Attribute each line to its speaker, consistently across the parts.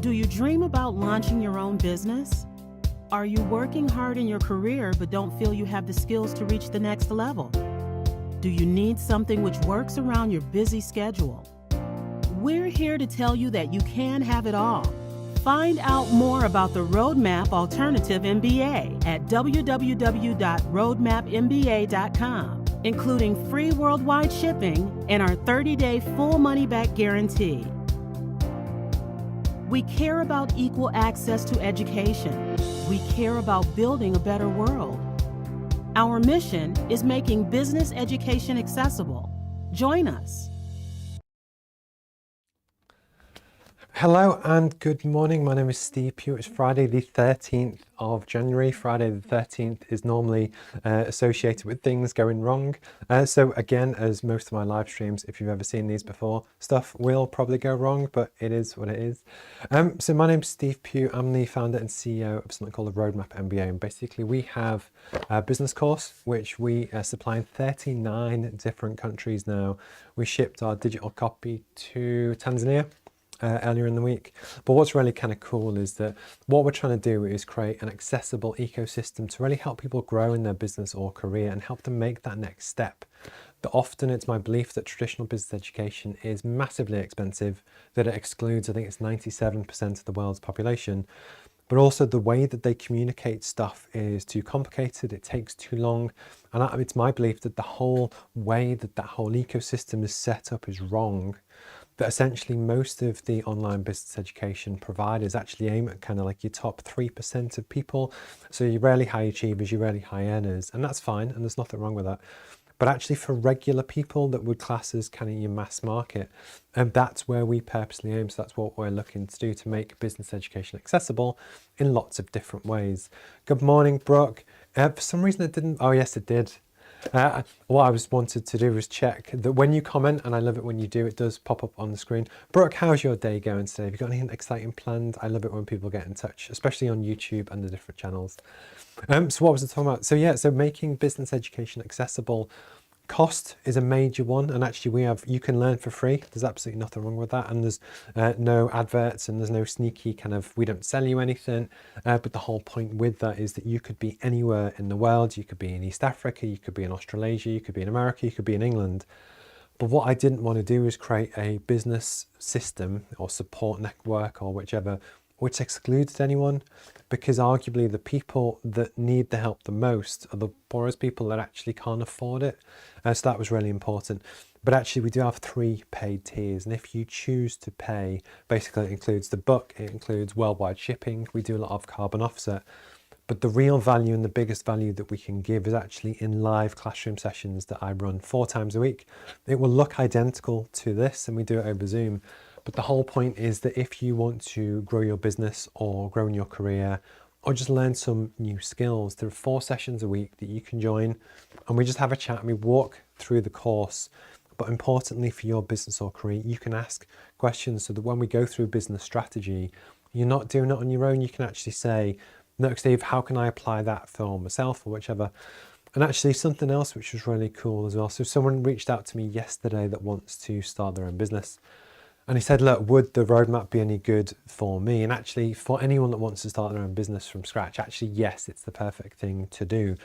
Speaker 1: Do you dream about launching your own business? Are you working hard in your career but don't feel you have the skills to reach the next level? Do you need something which works around your busy schedule? We're here to tell you that you can have it all. Find out more about the Roadmap Alternative MBA at www.roadmapmba.com, including free worldwide shipping and our 30-day full money-back guarantee. We care about equal access to education. We care about building a better world. Our mission is making business education accessible. Join us.
Speaker 2: Hello and good morning. My name is Steve Pugh. It's Friday the 13th of January. Friday the 13th is normally associated with things going wrong. So again, as most of my live streams, if you've ever seen these before, stuff will probably go wrong, but it is what it is. So my name's Steve Pugh. I'm the founder and CEO of something called the Roadmap MBA. And basically we have a business course, which we supply in 39 different countries now. We shipped our digital copy to Tanzania earlier in the week. But what's really kind of cool is that what we're trying to do is create an accessible ecosystem to really help people grow in their business or career and help them make that next step. But often it's my belief that traditional business education is massively expensive, that it excludes, I think it's 97% of the world's population, but also the way that they communicate stuff is too complicated, it takes too long, and it's my belief that the whole way that that whole ecosystem is set up is wrong. That essentially most of the online business education providers actually aim at kind of like your top 3% of people. So you're really high achievers, you're really high earners, and that's fine, and there's nothing wrong with that. But actually for regular people that would class as kind of your mass market, and that's where we purposely aim. So that's what we're looking to do, to make business education accessible in lots of different ways. Good morning, Brooke. For some reason it didn't, oh yes it did. What I wanted to do was check that when you comment, and I love it when you do, it does pop up on the screen. Brooke, how's your day going today? Have you got anything exciting planned? I love it when people get in touch, especially on YouTube and the different channels. So what was I talking about? So yeah, so making business education accessible. Cost is a major one, and actually you can learn for free. There's absolutely nothing wrong with that, and there's no adverts and there's no sneaky kind of, we don't sell you anything, but the whole point with that is that you could be anywhere in the world. You could be in East Africa, you could be in Australasia, you could be in America, you could be in England. But what I didn't want to do is create a business system or support network or whichever which excludes anyone, because arguably the people that need the help the most are the poorest people that actually can't afford it. So that was really important. But actually we do have 3 paid tiers, and if you choose to pay, basically it includes the book, it includes worldwide shipping, we do a lot of carbon offset, but the real value and the biggest value that we can give is actually in live classroom sessions that I run 4 times a week. It will look identical to this, and we do it over Zoom. But the whole point is that if you want to grow your business or grow in your career or just learn some new skills, there are 4 sessions a week that you can join, and we just have a chat and we walk through the course. But importantly for your business or career, you can ask questions so that when we go through business strategy, you're not doing it on your own. You can actually say, no, Steve, how can I apply that for myself or whichever? And actually something else which was really cool as well. So someone reached out to me yesterday that wants to start their own business. And he said, look, would the roadmap be any good for me? And actually for anyone that wants to start their own business from scratch, actually, yes, it's the perfect thing to do.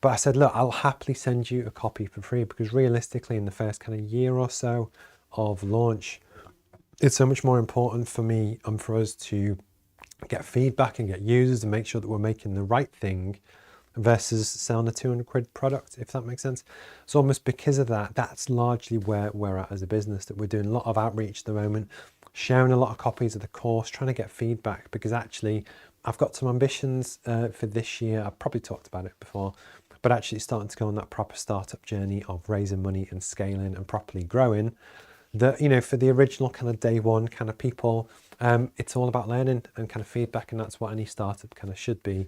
Speaker 2: But I said, look, I'll happily send you a copy for free, because realistically in the first kind of year or so of launch, it's so much more important for me and for us to get feedback and get users and make sure that we're making the right thing versus selling a 200 quid product, if that makes sense. So almost because of that, that's largely where we're at as a business, that we're doing a lot of outreach at the moment, sharing a lot of copies of the course, trying to get feedback, because actually I've got some ambitions for this year. I've probably talked about it before, but actually starting to go on that proper startup journey of raising money and scaling and properly growing. That, you know, for the original kind of day one kind of people, it's all about learning and kind of feedback, and that's what any startup kind of should be.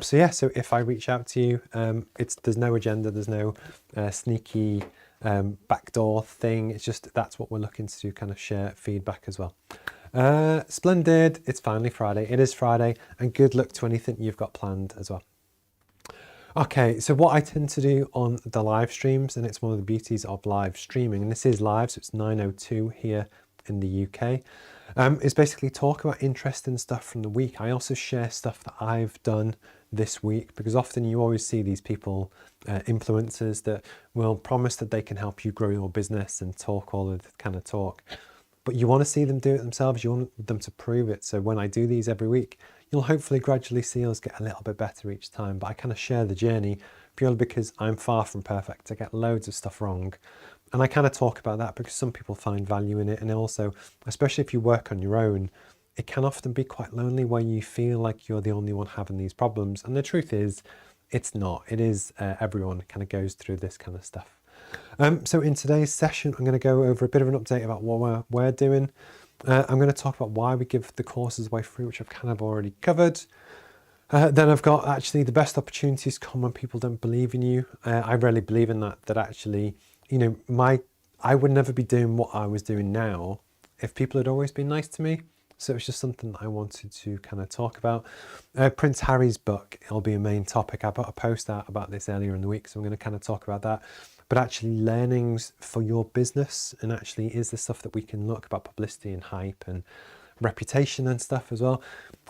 Speaker 2: So yeah, so if I reach out to you, there's no agenda, there's no sneaky backdoor thing. It's just, that's what we're looking to do, kind of share feedback as well. Splendid, it's finally Friday. It is Friday, and good luck to anything you've got planned as well. Okay, so what I tend to do on the live streams, and it's one of the beauties of live streaming, and this is live, so it's 9:02 here in the UK, is basically talk about interesting stuff from the week. I also share stuff that I've done this week, because often you always see these people, influencers, that will promise that they can help you grow your business and talk all of this kind of talk. But you want to see them do it themselves. You want them to prove it. So when I do these every week, you'll hopefully gradually see us get a little bit better each time. But I kind of share the journey purely because I'm far from perfect. I get loads of stuff wrong. And I kind of talk about that because some people find value in it. And also, especially if you work on your own, it can often be quite lonely when you feel like you're the only one having these problems. And the truth is, it's not. It is, everyone kind of goes through this kind of stuff. So in today's session, I'm going to go over a bit of an update about what we're doing. I'm going to talk about why we give the courses away free, which I've kind of already covered. Then I've got actually the best opportunities come when people don't believe in you. I really believe in that actually, you know, I would never be doing what I was doing now if people had always been nice to me. So it's just something that I wanted to kind of talk about. Prince Harry's book, it'll be a main topic. I put a post out about this earlier in the week, so I'm going to kind of talk about that. But actually learnings for your business, and actually is the stuff that we can look about publicity and hype and reputation and stuff as well.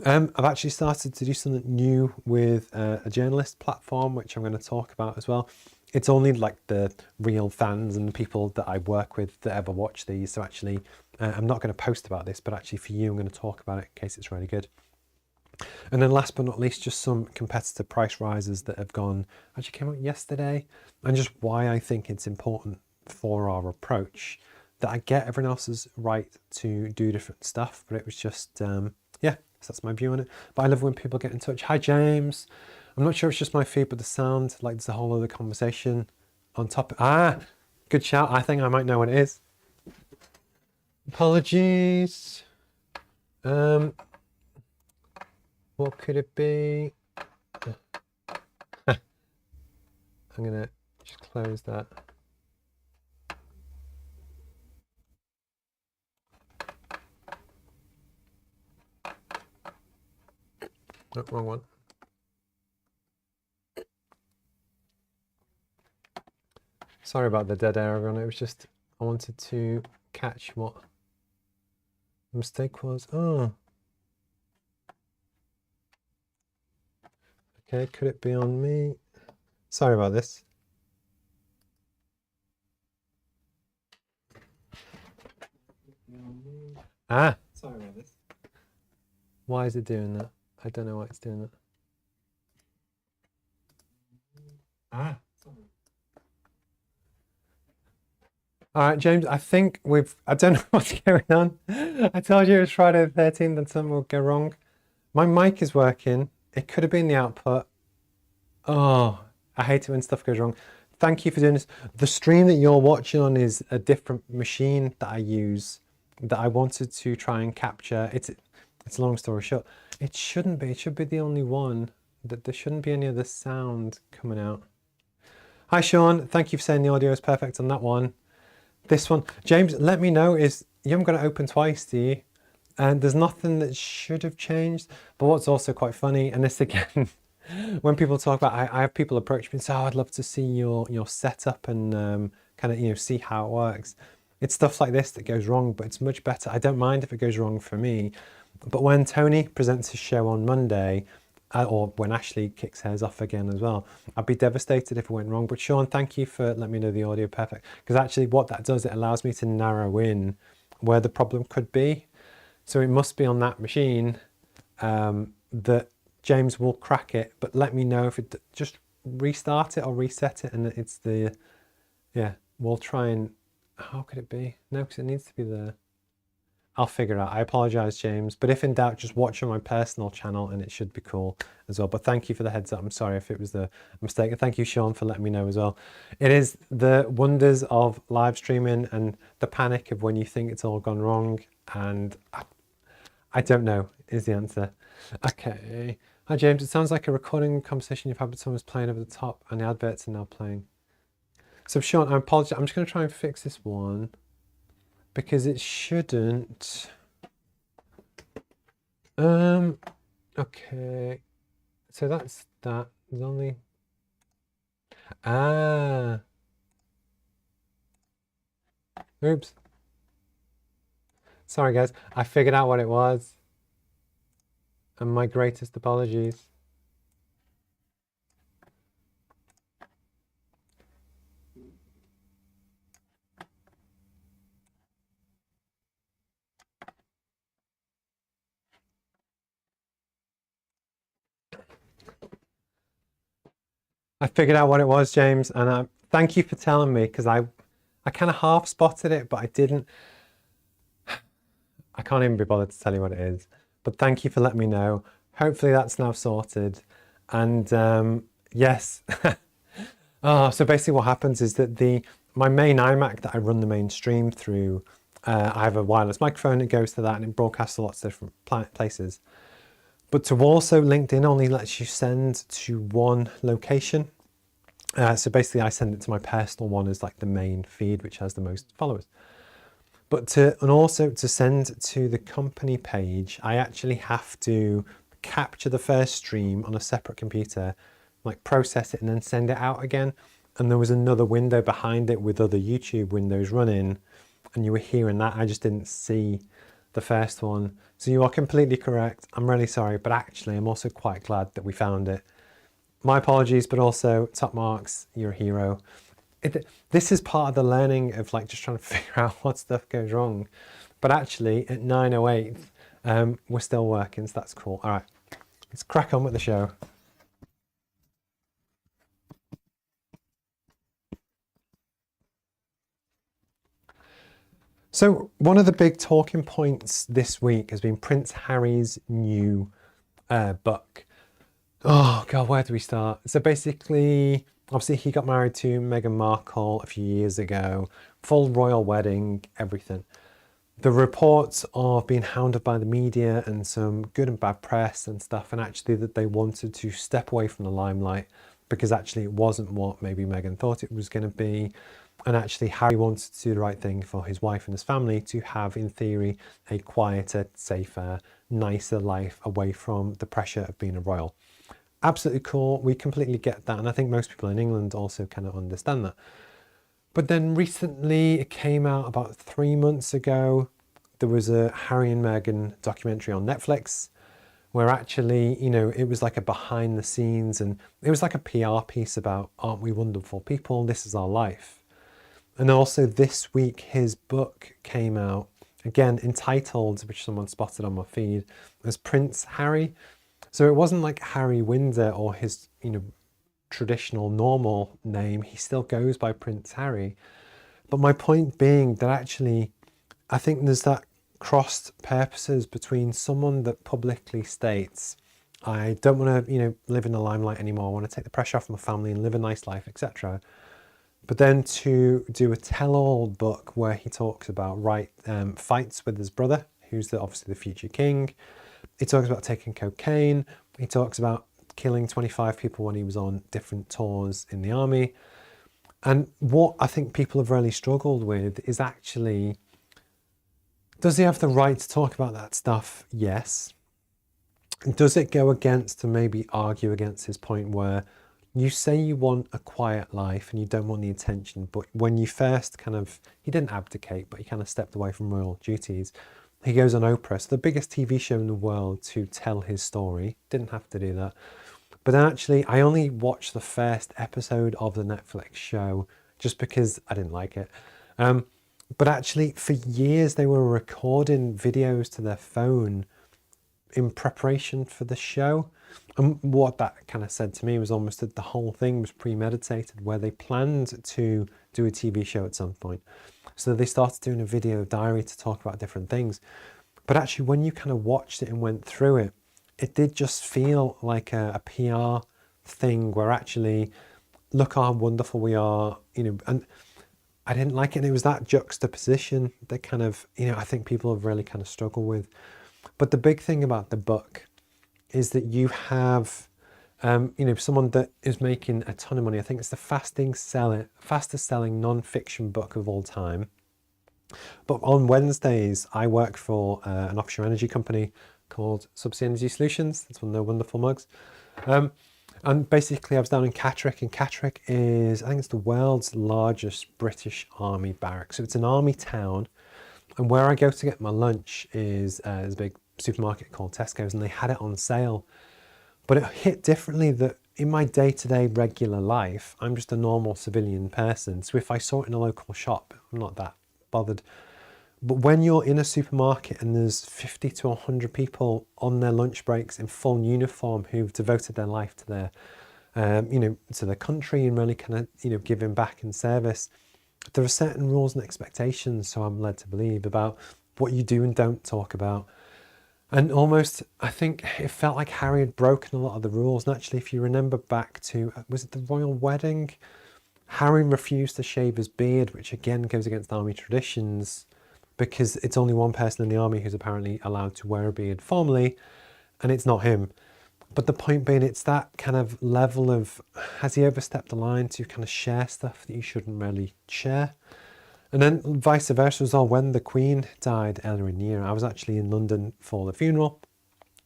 Speaker 2: I've actually started to do something new with a journalist platform, which I'm going to talk about as well. It's only like the real fans and the people that I work with that ever watch these. So actually, I'm not going to post about this, but actually for you, I'm going to talk about it in case it's really good. And then last but not least, just some competitor price rises that have actually came out yesterday, and just why I think it's important for our approach that I get everyone else's right to do different stuff, but it was just, yeah, so that's my view on it. But I love when people get in touch. Hi, James. I'm not sure it's just my feed, but the sound, like there's a whole other conversation on top. Good shout. I think I might know what it is. Apologies. What could it be? I'm gonna just close that. Oh, wrong one. Sorry about the dead air, everyone. It was just, I wanted to catch what the mistake was. Oh. Okay, could it be on me? Sorry about this. Sorry about this. Why is it doing that? I don't know why it's doing that. Sorry. All right, James, I think I don't know what's going on. I told you it was Friday the 13th and something will go wrong. My mic is working. It could have been the output. Oh, I hate it when stuff goes wrong. Thank you for doing this. The stream that you're watching on is a different machine that I use that I wanted to try and capture. It's a long story short. It shouldn't be. It should be the only one. That there shouldn't be any other sound coming out. Hi, Sean. Thank you for saying the audio is perfect on that one. This one, James, let me know, you haven't got it open twice, do you? And there's nothing that should have changed. But what's also quite funny, and this again, when people talk about, I have people approach me and say, oh, I'd love to see your setup and kind of, see how it works. It's stuff like this that goes wrong, but it's much better. I don't mind if it goes wrong for me. But when Tony presents his show on Monday, or when Ashley kicks hers off again as well, I'd be devastated if it went wrong. But Sean, thank you for letting me know the audio perfect. Because actually what that does, it allows me to narrow in where the problem could be. So it must be on that machine that James will crack it. But let me know if it, just restart it or reset it. And it's the, yeah, we'll try and, how could it be? No, because it needs to be the, I'll figure it out. I apologize, James. But if in doubt, just watch on my personal channel and it should be cool as well. But thank you for the heads up. I'm sorry if it was the mistake. Thank you, Sean, for letting me know as well. It is the wonders of live streaming and the panic of when you think it's all gone wrong. And I don't know is the answer. Okay. Hi, James. It sounds like a recording conversation you've had with someone's playing over the top and the adverts are now playing. So, Sean, I apologize. I'm just going to try and fix this one, because it shouldn't. Okay. So that's that. There's only. Oops. Sorry guys, I figured out what it was. And my greatest apologies. I figured out what it was, James, and thank you for telling me, because I kind of half spotted it, but I didn't. I can't even be bothered to tell you what it is. But thank you for letting me know. Hopefully that's now sorted. And yes. Oh, so basically what happens is that my main iMac that I run the main stream through, I have a wireless microphone that goes to that and it broadcasts to lots of different places. But to also LinkedIn only lets you send to one location. So basically I send it to my personal one as like the main feed, which has the most followers. But and also to send to the company page, I actually have to capture the first stream on a separate computer, like process it and then send it out again. And there was another window behind it with other YouTube windows running, and you were hearing that. I just didn't see the first one. So you are completely correct. I'm really sorry, but actually I'm also quite glad that we found it. My apologies, but also top marks, you're a hero. This is part of the learning of like just trying to figure out what stuff goes wrong. But actually at 9:08, we're still working, so that's cool. All right, let's crack on with the show. So one of the big talking points this week has been Prince Harry's new book. Oh God, where do we start? So basically, obviously he got married to Meghan Markle a few years ago, full royal wedding, everything. The reports of being hounded by the media and some good and bad press and stuff, and actually that they wanted to step away from the limelight because actually it wasn't what maybe Meghan thought it was going to be. And actually Harry wanted to do the right thing for his wife and his family to have, in theory, a quieter, safer, nicer life away from the pressure of being a royal. Absolutely cool. We completely get that. And I think most people in England also kind of understand that. But then recently, it came out about 3 months ago, there was a Harry and Meghan documentary on Netflix where actually, you know, it was like a behind the scenes and it was like a PR piece about, aren't we wonderful people? This is our life. And also this week, his book came out, again, entitled, which someone spotted on my feed, as Prince Harry. So it wasn't like Harry Windsor or his, you know, traditional normal name. He still goes by Prince Harry. But my point being that actually, I think there's that crossed purposes between someone that publicly states, I don't want to, you know, live in the limelight anymore. I want to take the pressure off my family and live a nice life, etc. But then to do a tell-all book where he talks about fights with his brother, who's obviously the future king. He talks about taking cocaine. He talks about killing 25 people when he was on different tours in the army. And what I think people have really struggled with is actually, does he have the right to talk about that stuff? Yes. Does it go against, to maybe argue against his point where you say you want a quiet life and you don't want the attention, but when you first he didn't abdicate, but he kind of stepped away from royal duties. He goes on Oprah, so the biggest TV show in the world, to tell his story. Didn't have to do that. But then actually, I only watched the first episode of the Netflix show just because I didn't like it. But actually, for years, they were recording videos to their phone in preparation for the show. And what that kind of said to me was almost that the whole thing was premeditated, where they planned to do a TV show at some point. So they started doing a video diary to talk about different things. But actually, when you kind of watched it and went through it, it did just feel like a PR thing where actually, look how wonderful we are, you know, and I didn't like it. And it was that juxtaposition that kind of, you know, I think people have really kind of struggled with. But the big thing about the book is that you have, you know, someone that is making a ton of money. I think it's the fastest selling non-fiction book of all time. But on Wednesdays, I work for an offshore energy company called Subsea Energy Solutions. It's one of their wonderful mugs. And basically I was down in Catterick, and Catterick is, I think it's the world's largest British Army barracks. So it's an army town. And where I go to get my lunch is there's a big supermarket called Tesco's, and they had it on sale. But it hit differently that in my day-to-day regular life, I'm just a normal civilian person. So if I saw it in a local shop, I'm not that bothered. But when you're in a supermarket and there's 50 to 100 people on their lunch breaks in full uniform who've devoted their life to their, to their country and really kind of, giving back in service, there are certain rules and expectations, so I'm led to believe, about what you do and don't talk about. And almost, I think it felt like Harry had broken a lot of the rules. And actually, if you remember back to, was it the royal wedding? Harry refused to shave his beard, which again goes against army traditions, because it's only one person in the army who's apparently allowed to wear a beard formally, and it's not him. But the point being, it's that kind of level of, has he overstepped the line to kind of share stuff that you shouldn't really share? And then vice versa as well. When the Queen died earlier in the year, I was actually in London for the funeral.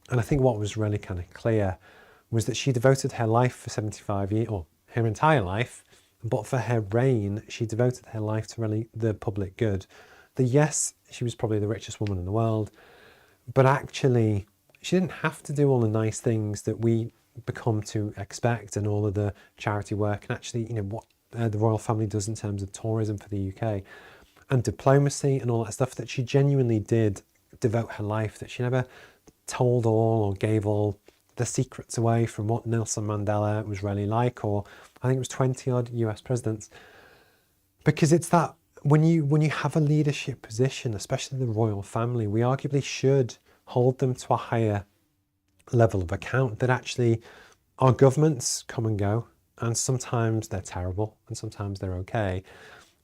Speaker 2: And I think what was really kind of clear was that she devoted her life for 75 years, or her entire life, but for her reign, she devoted her life to really the public good. That yes, she was probably the richest woman in the world, but actually she didn't have to do all the nice things that we become to expect and all of the charity work, and actually, what the royal family does in terms of tourism for the UK and diplomacy and all that stuff, that she genuinely did devote her life, that she never told all or gave all the secrets away from what Nelson Mandela was really like, or I think it was 20 odd US presidents. Because it's that when you have a leadership position, especially the royal family, we arguably should hold them to a higher level of account. That actually our governments come and go, and sometimes they're terrible and sometimes they're okay,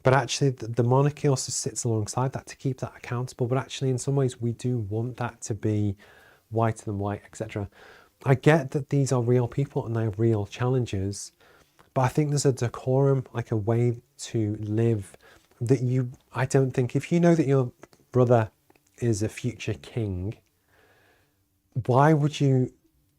Speaker 2: but actually the monarchy also sits alongside that to keep that accountable. But actually in some ways we do want that to be whiter than white, etc. I get that these are real people and they have real challenges, but I think there's a decorum, like a way to live, that I don't think, if you know that your brother is a future king, why would you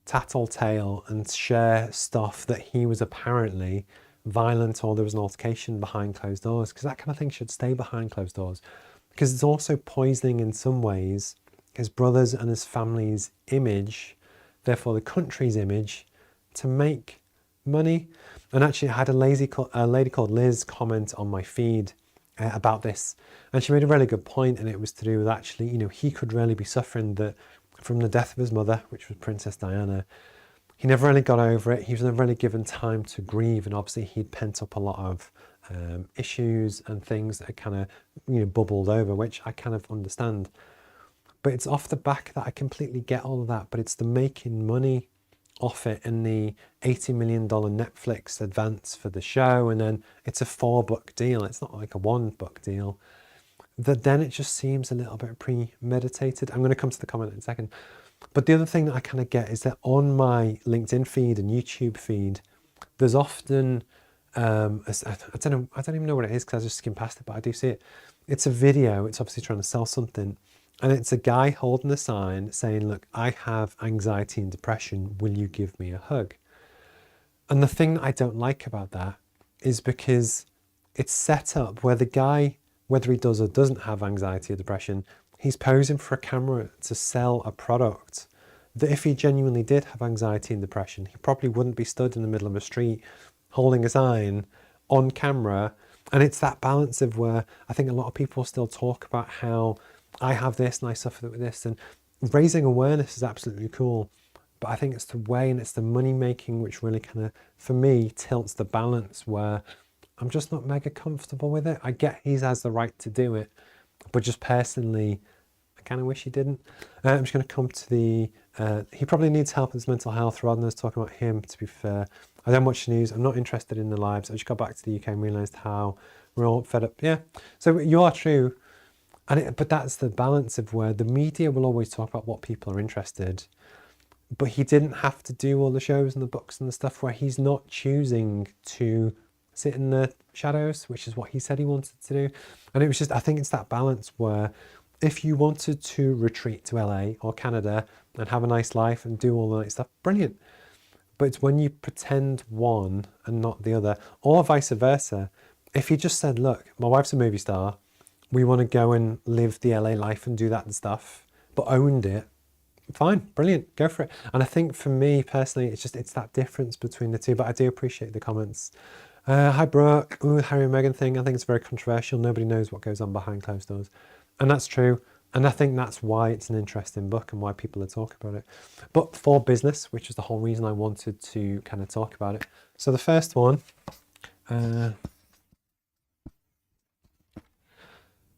Speaker 2: tattletale and share stuff that he was apparently violent, or there was an altercation behind closed doors? Because that kind of thing should stay behind closed doors, because it's also poisoning in some ways his brother's and his family's image, therefore the country's image, to make money. And actually I had a lady called Liz comment on my feed about this, and she made a really good point, and it was to do with actually, he could really be suffering that from the death of his mother, which was Princess Diana. He never really got over it. He was never really given time to grieve, and obviously he'd pent up a lot of issues and things that kind of bubbled over, which I kind of understand. But it's off the back that I completely get all of that, but it's the making money off it and the $80 million Netflix advance for the show, and then it's a $4 deal. It's not like a $1 deal. That then it just seems a little bit premeditated. I'm going to come to the comment in a second. But the other thing that I kind of get is that on my LinkedIn feed and YouTube feed, there's often, I don't even know what it is because I just skim past it, but I do see it. It's a video. It's obviously trying to sell something. And it's a guy holding a sign saying, look, I have anxiety and depression. Will you give me a hug? And the thing that I don't like about that is because it's set up where the guy, whether he does or doesn't have anxiety or depression, he's posing for a camera to sell a product that if he genuinely did have anxiety and depression, he probably wouldn't be stood in the middle of a street holding a sign on camera. And it's that balance of where I think a lot of people still talk about how I have this and I suffer with this, and raising awareness is absolutely cool. But I think it's the way and it's the money making which really kind of, for me, tilts the balance, where I'm just not mega comfortable with it. I get he has the right to do it, but just personally, I kind of wish he didn't. I'm just going to come to the, he probably needs help with his mental health rather than us talking about him, to be fair. I don't watch the news. I'm not interested in the lives. I just got back to the UK and realised how we're all fed up. Yeah, so you are true. But that's the balance of where the media will always talk about what people are interested, but he didn't have to do all the shows and the books and the stuff where he's not choosing to sit in the shadows, which is what he said he wanted to do. And it was just, I think it's that balance where if you wanted to retreat to LA or Canada and have a nice life and do all the nice stuff, brilliant. But it's when you pretend one and not the other, or vice versa. If you just said, look, my wife's a movie star, we want to go and live the LA life and do that and stuff, but owned it, fine, brilliant, go for it. And I think for me personally, it's that difference between the two. But I do appreciate the comments. Hi Brooke. Ooh, Harry and Meghan thing, I think it's very controversial. Nobody knows what goes on behind closed doors. And that's true. And I think that's why it's an interesting book and why people are talking about it. But for business, which is the whole reason I wanted to kind of talk about it. So the first one,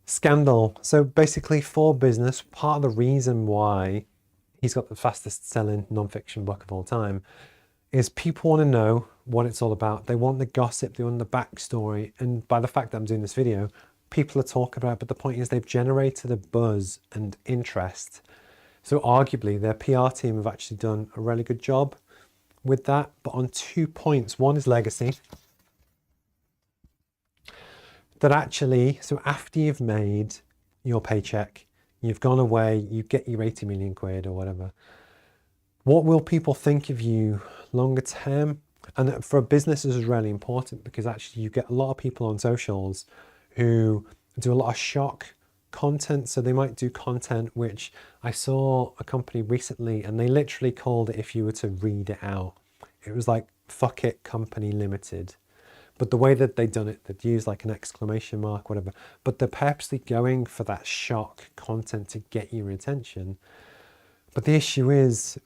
Speaker 2: Scandal. So basically for business, part of the reason why he's got the fastest selling non-fiction book of all time is people want to know what it's all about. They want the gossip, they want the backstory. And by the fact that I'm doing this video, people are talking about it. But the point is they've generated a buzz and interest. So arguably their PR team have actually done a really good job with that. But on 2 points, one is legacy. That actually, so after you've made your paycheck, you've gone away, you get your 80 million quid or whatever, what will people think of you longer term? And for a business, this is really important because actually you get a lot of people on socials who do a lot of shock content. So they might do content, which I saw a company recently and they literally called it, if you were to read it out, it was like, fuck it, company limited. But the way that they'd done it, they'd use like an exclamation mark, whatever. But they're purposely going for that shock content to get your attention. But the issue is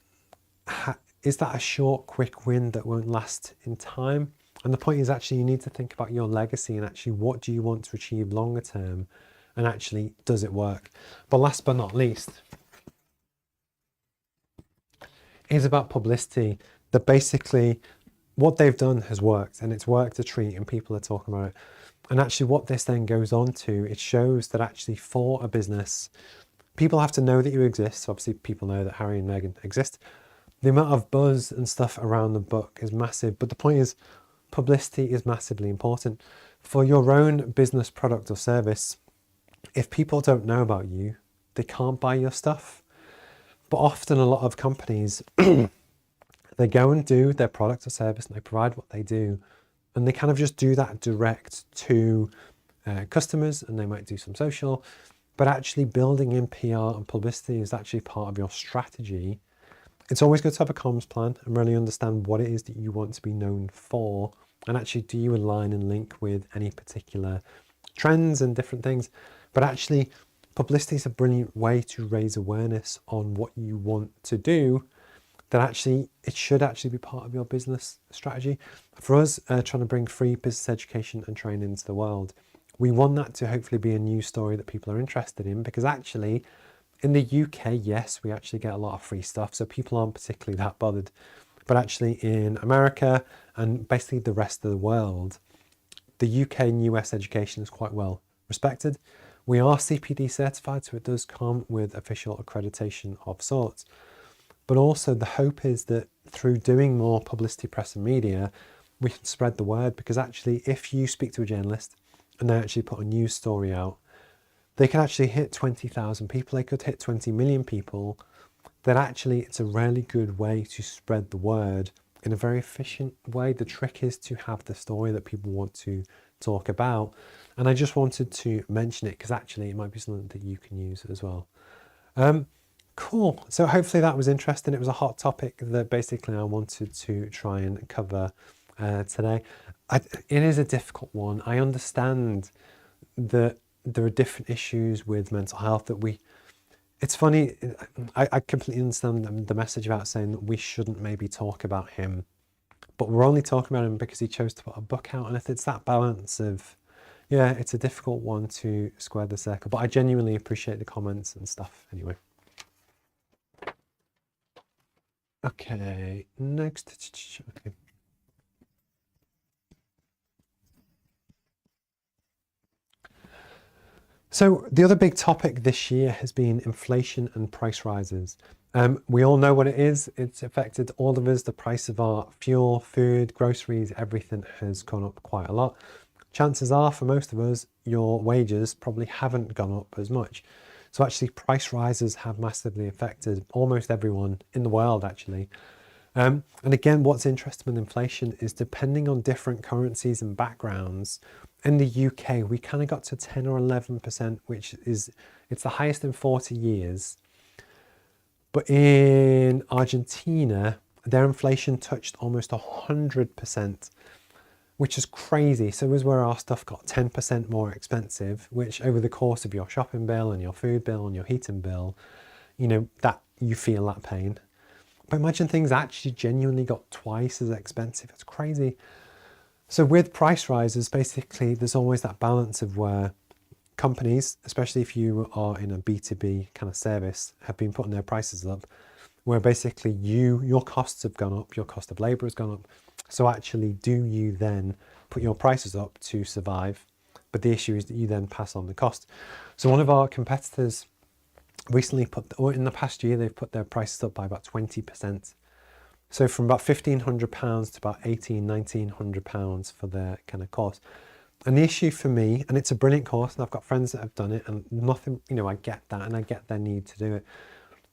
Speaker 2: that a short, quick win that won't last in time? And the point is actually you need to think about your legacy and actually what do you want to achieve longer term? And actually, does it work? But last but not least, is about publicity. That basically what they've done has worked and it's worked a treat and people are talking about it. And actually what this then goes on to, it shows that actually for a business, people have to know that you exist. So obviously people know that Harry and Meghan exist. The amount of buzz and stuff around the book is massive. But the point is, publicity is massively important. For your own business product or service, if people don't know about you, they can't buy your stuff. But often a lot of companies, they go and do their product or service and they provide what they do. And they kind of just do that direct to customers and they might do some social. But actually building in PR and publicity is actually part of your strategy. It's always good to have a comms plan and really understand what it is that you want to be known for. And actually, do you align and link with any particular trends and different things? But actually, publicity is a brilliant way to raise awareness on what you want to do. That actually, it should actually be part of your business strategy. For us, trying to bring free business education and training into the world, we want that to hopefully be a news story that people are interested in, because actually in the UK, yes, we actually get a lot of free stuff. So people aren't particularly that bothered. But actually in America and basically the rest of the world, the UK and US education is quite well respected. We are CPD certified, so it does come with official accreditation of sorts. But also the hope is that through doing more publicity, press and media, we can spread the word, because actually if you speak to a journalist and they actually put a news story out, they can actually hit 20,000 people, they could hit 20 million people. That actually it's a really good way to spread the word in a very efficient way. The trick is to have the story that people want to talk about. And I just wanted to mention it because actually it might be something that you can use as well. Cool. So hopefully that was interesting. It was a hot topic that basically I wanted to try and cover today. It is a difficult one. I understand that there are different issues with mental health that it's funny, I completely understand the message about saying that we shouldn't maybe talk about him, but we're only talking about him because he chose to put a book out. And if it's that balance of, yeah, it's a difficult one to square the circle, but I genuinely appreciate the comments and stuff anyway. Okay, next. Okay. So the other big topic this year has been inflation and price rises. We all know what it is. It's affected all of us. The price of our fuel, food, groceries, everything has gone up quite a lot. Chances are for most of us, your wages probably haven't gone up as much. So actually price rises have massively affected almost everyone in the world actually. And again, what's interesting with inflation is depending on different currencies and backgrounds, In the UK, we kind of got to 10 or 11%, which is, it's the highest in 40 years. But in Argentina, their inflation touched almost 100%, which is crazy. So it was where our stuff got 10% more expensive, which over the course of your shopping bill and your food bill and your heating bill, that you feel that pain. But imagine things actually genuinely got twice as expensive. It's crazy. So with price rises, basically, there's always that balance of where companies, especially if you are in a B2B kind of service, have been putting their prices up, where basically your costs have gone up, your cost of labor has gone up. So actually, do you then put your prices up to survive? But the issue is that you then pass on the cost. So one of our competitors recently or in the past year, they've put their prices up by about 20%. So from about £1,500 to about £1,900 for their kind of course. And the issue for me, and it's a brilliant course, and I've got friends that have done it, and nothing, I get that, and I get their need to do it.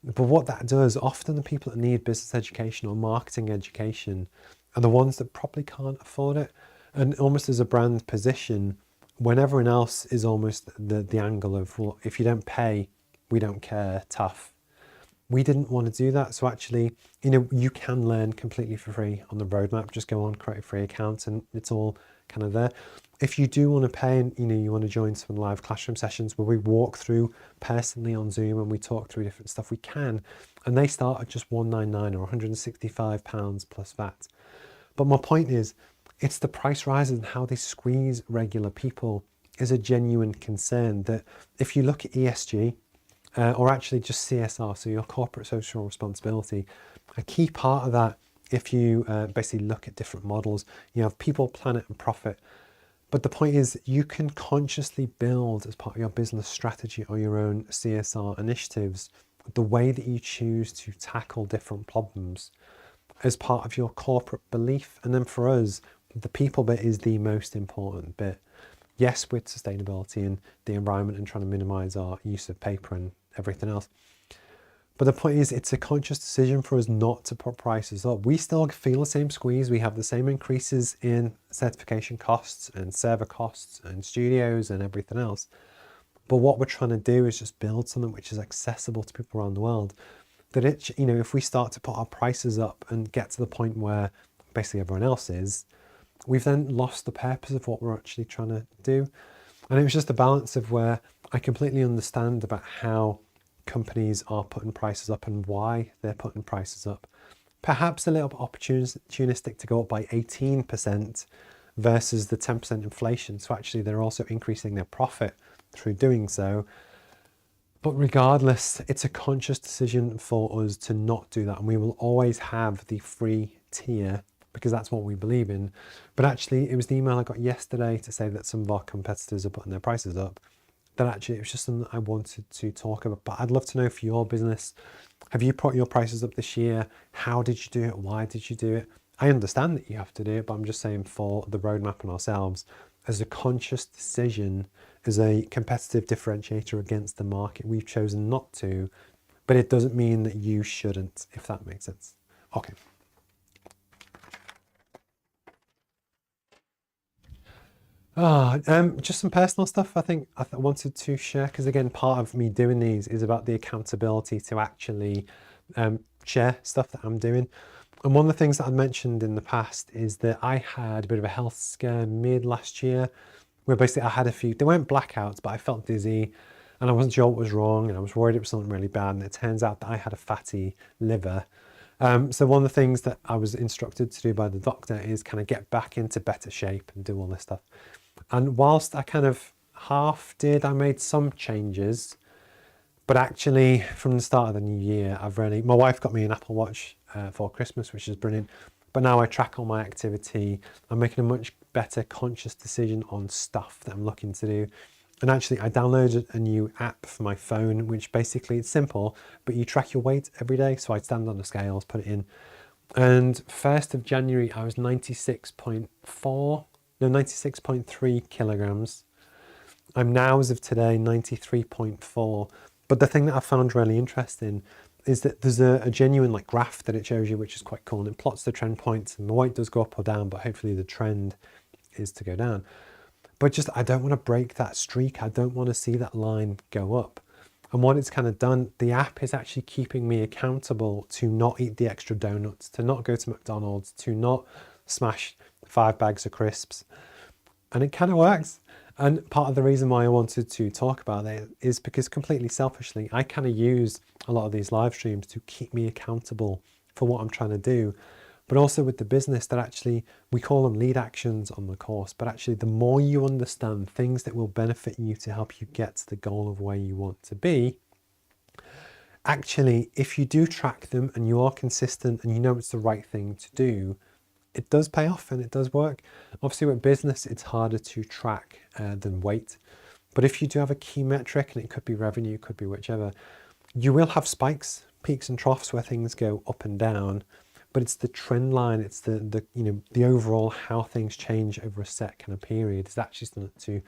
Speaker 2: But what that does, often the people that need business education or marketing education are the ones that probably can't afford it. And almost as a brand position, when everyone else is almost the angle of, well, if you don't pay, we don't care, tough. We didn't want to do that. So actually, you can learn completely for free on the roadmap. Just go on, create a free account, and it's all kind of there. If you do want to pay and you want to join some live classroom sessions where we walk through personally on Zoom and we talk through different stuff, we can. And they start at just £199 or £165 plus VAT. But my point is, it's the price rises and how they squeeze regular people is a genuine concern. That if you look at ESG, or actually just CSR, so your corporate social responsibility, a key part of that, if you basically look at different models, you have people, planet and profit. But the point is, you can consciously build as part of your business strategy or your own CSR initiatives, the way that you choose to tackle different problems as part of your corporate belief. And then for us, the people bit is the most important bit. Yes, with sustainability and the environment and trying to minimize our use of paper and everything else. But the point is, it's a conscious decision for us not to put prices up. We still feel the same squeeze. We have the same increases in certification costs and server costs and studios and everything else. But what we're trying to do is just build something which is accessible to people around the world. That if we start to put our prices up and get to the point where basically everyone else is, we've then lost the purpose of what we're actually trying to do. And it was just a balance of where I completely understand about how companies are putting prices up and why they're putting prices up. Perhaps a little bit opportunistic to go up by 18% versus the 10% inflation. So actually they're also increasing their profit through doing so. But regardless, it's a conscious decision for us to not do that. And we will always have the free tier because that's what we believe in. But actually, it was the email I got yesterday to say that some of our competitors are putting their prices up. That actually, it was just something I wanted to talk about. But I'd love to know for your business, have you put your prices up this year? How did you do it? Why did you do it? I understand that you have to do it, but I'm just saying for the roadmap and ourselves, as a conscious decision, as a competitive differentiator against the market, we've chosen not to, but it doesn't mean that you shouldn't, if that makes sense. Okay. Just some personal stuff I think I wanted to share, because again, part of me doing these is about the accountability to actually share stuff that I'm doing. And one of the things that I mentioned in the past is that I had a bit of a health scare mid last year, where basically I had they weren't blackouts, but I felt dizzy and I wasn't sure what was wrong and I was worried it was something really bad. And it turns out that I had a fatty liver. So one of the things that I was instructed to do by the doctor is kind of get back into better shape and do all this stuff. And whilst I kind of half did, I made some changes, but actually from the start of the new year, my wife got me an Apple Watch for Christmas, which is brilliant. But now I track all my activity. I'm making a much better conscious decision on stuff that I'm looking to do. And actually I downloaded a new app for my phone, which basically it's simple, but you track your weight every day. So I'd stand on the scales, put it in. And 1st of January, I was 96.3 kilograms. I'm now, as of today, 93.4. But the thing that I found really interesting is that there's a genuine graph that it shows you, which is quite cool. And it plots the trend points and the weight does go up or down, but hopefully the trend is to go down. but just I don't want to break that streak. I don't want to see that line go up. And what it's kind of done, the app is actually keeping me accountable to not eat the extra donuts, to not go to McDonald's, to not smash 5 bags of crisps. And it kind of works. And part of the reason why I wanted to talk about it is because completely selfishly, I kind of use a lot of these live streams to keep me accountable for what I'm trying to do. But also with the business, that actually, we call them lead actions on the course, but actually the more you understand things that will benefit you to help you get to the goal of where you want to be, actually, if you do track them and you are consistent and you know it's the right thing to do, it does pay off and it does work. Obviously with business, it's harder to track than weight. But if you do have a key metric, and it could be revenue, could be whichever, you will have spikes, peaks and troughs where things go up and down. But it's the trend line, it's the overall how things change over a set kind of period is actually something to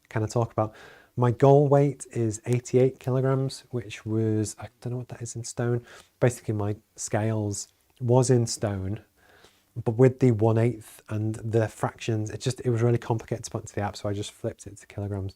Speaker 2: kind of talk about. My goal weight is 88 kilograms, which was, I don't know what that is in stone. Basically my scales was in stone, but with the 1/8 and the fractions, it was really complicated to put into the app, so I just flipped it to kilograms.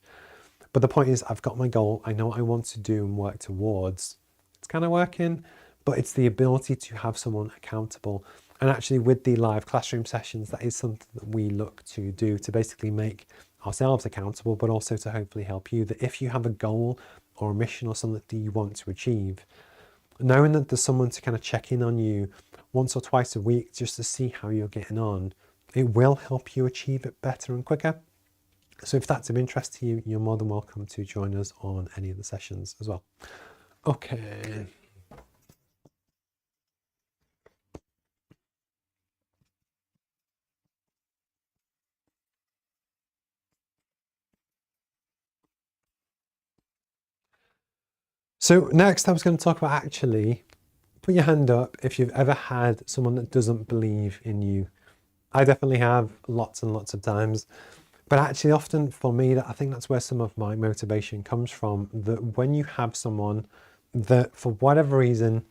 Speaker 2: But the point is, I've got my goal, I know what I want to do and work towards. It's kind of working, but it's the ability to have someone accountable. And actually with the live classroom sessions, that is something that we look to do to basically make ourselves accountable, but also to hopefully help you, that if you have a goal or a mission or something that you want to achieve, knowing that there's someone to kind of check in on you once or twice a week just to see how you're getting on, it will help you achieve it better and quicker. So if that's of interest to you, you're more than welcome to join us on any of the sessions as well. Okay. So next I was going to talk about, actually, put your hand up if you've ever had someone that doesn't believe in you. I definitely have, lots and lots of times. But actually often for me, I think that's where some of my motivation comes from, that when you have someone that for whatever reason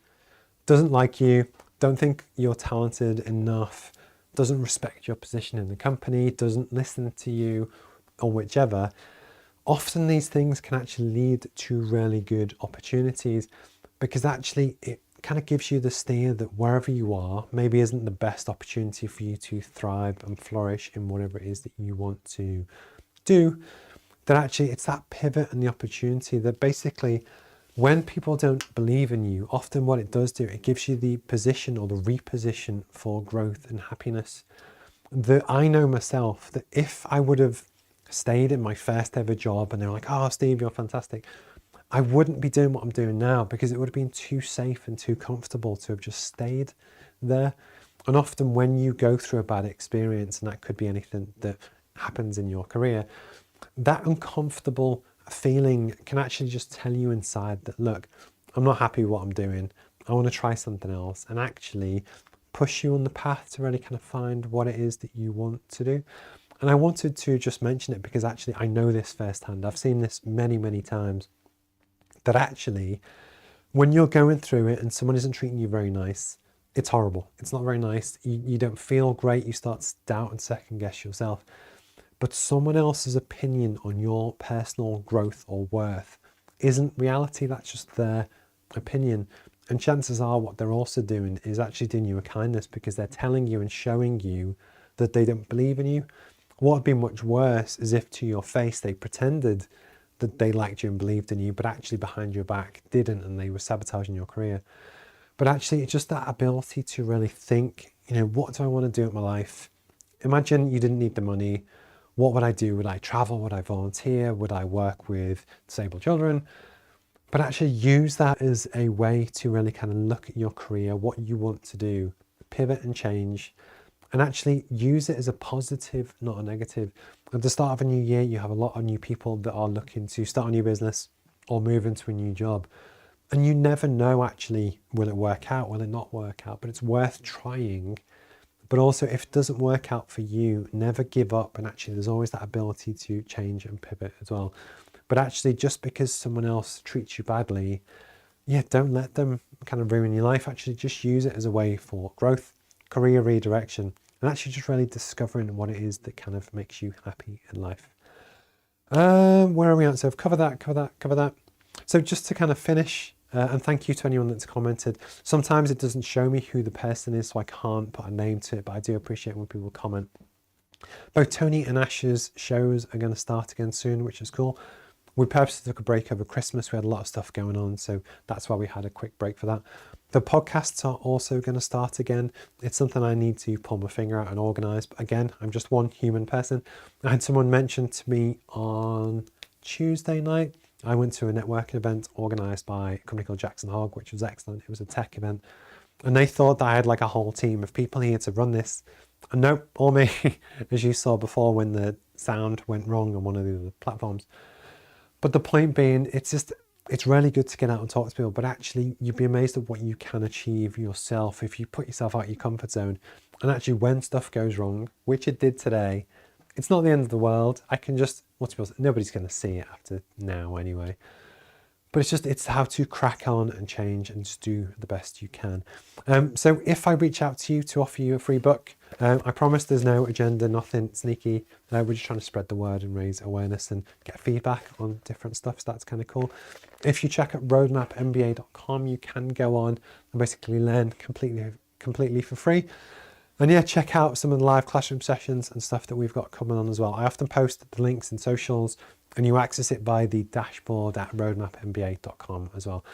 Speaker 2: doesn't like you, don't think you're talented enough, doesn't respect your position in the company, doesn't listen to you, or whichever, often these things can actually lead to really good opportunities, because actually it kind of gives you the steer that wherever you are maybe isn't the best opportunity for you to thrive and flourish in whatever it is that you want to do. That actually it's that pivot and the opportunity that basically, when people don't believe in you, often what it does do, it gives you the position or the reposition for growth and happiness. That I know myself, that if I would have stayed in my first ever job and they're like, oh Steve, you're fantastic, I wouldn't be doing what I'm doing now, because it would have been too safe and too comfortable to have just stayed there. And often when you go through a bad experience, and that could be anything that happens in your career, that uncomfortable feeling can actually just tell you inside that, look, I'm not happy with what I'm doing, I want to try something else, and actually push you on the path to really kind of find what it is that you want to do. And I wanted to just mention it because actually I know this firsthand. I've seen this many, many times, that actually when you're going through it and someone isn't treating you very nice, it's horrible. It's not very nice. You don't feel great. You start to doubt and second guess yourself. But someone else's opinion on your personal growth or worth isn't reality. That's just their opinion. And chances are what they're also doing is actually doing you a kindness, because they're telling you and showing you that they don't believe in you. What would be much worse is if to your face they pretended that they liked you and believed in you, but actually behind your back didn't, and they were sabotaging your career. But actually it's just that ability to really think, what do I want to do with my life? Imagine you didn't need the money. What would I do? Would I travel? Would I volunteer? Would I work with disabled children? But actually use that as a way to really kind of look at your career, what you want to do, pivot and change, and actually use it as a positive, not a negative. At the start of a new year, you have a lot of new people that are looking to start a new business or move into a new job. And you never know, actually, will it work out? Will it not work out? But it's worth trying. But also, if it doesn't work out for you, never give up. And actually, there's always that ability to change and pivot as well. But actually, just because someone else treats you badly, don't let them kind of ruin your life. Actually, just use it as a way for growth, career redirection, and actually just really discovering what it is that kind of makes you happy in life. Where are we at? So I've covered that. So just to kind of finish, and thank you to anyone that's commented. Sometimes it doesn't show me who the person is, so I can't put a name to it, but I do appreciate when people comment. Both Tony and Ash's shows are going to start again soon, which is cool. We purposely took a break over Christmas. We had a lot of stuff going on, so that's why we had a quick break for that. The podcasts are also going to start again. It's something I need to pull my finger out and organise. But again, I'm just one human person. I had someone mention to me on Tuesday night, I went to a networking event organised by a company called Jackson Hogg, which was excellent. It was a tech event. And they thought that I had like a whole team of people here to run this. And nope, all me, as you saw before when the sound went wrong on one of the other platforms. But the point being, it's really good to get out and talk to people, but actually you'd be amazed at what you can achieve yourself if you put yourself out of your comfort zone. And actually when stuff goes wrong, which it did today, it's not the end of the world. I can just, nobody's going to see it after now anyway. But it's how to crack on and change and just do the best you can. So if I reach out to you to offer you a free book, I promise there's no agenda, nothing sneaky. We're just trying to spread the word and raise awareness and get feedback on different stuff. So that's kind of cool. If you check out roadmapmba.com, you can go on and basically learn completely for free. And yeah, check out some of the live classroom sessions and stuff that we've got coming on as well. I often post the links in socials, and you access it by the dashboard at roadmapmba.com as well.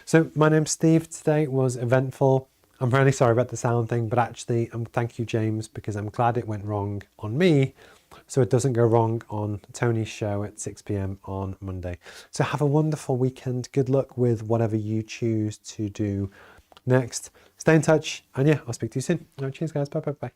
Speaker 2: So my name's Steve. Today was eventful. I'm really sorry about the sound thing, but actually, thank you, James, because I'm glad it went wrong on me, so it doesn't go wrong on Tony's show at 6 p.m. on Monday. So have a wonderful weekend. Good luck with whatever you choose to do next. Stay in touch, and yeah, I'll speak to you soon. All right, cheers, guys. Bye.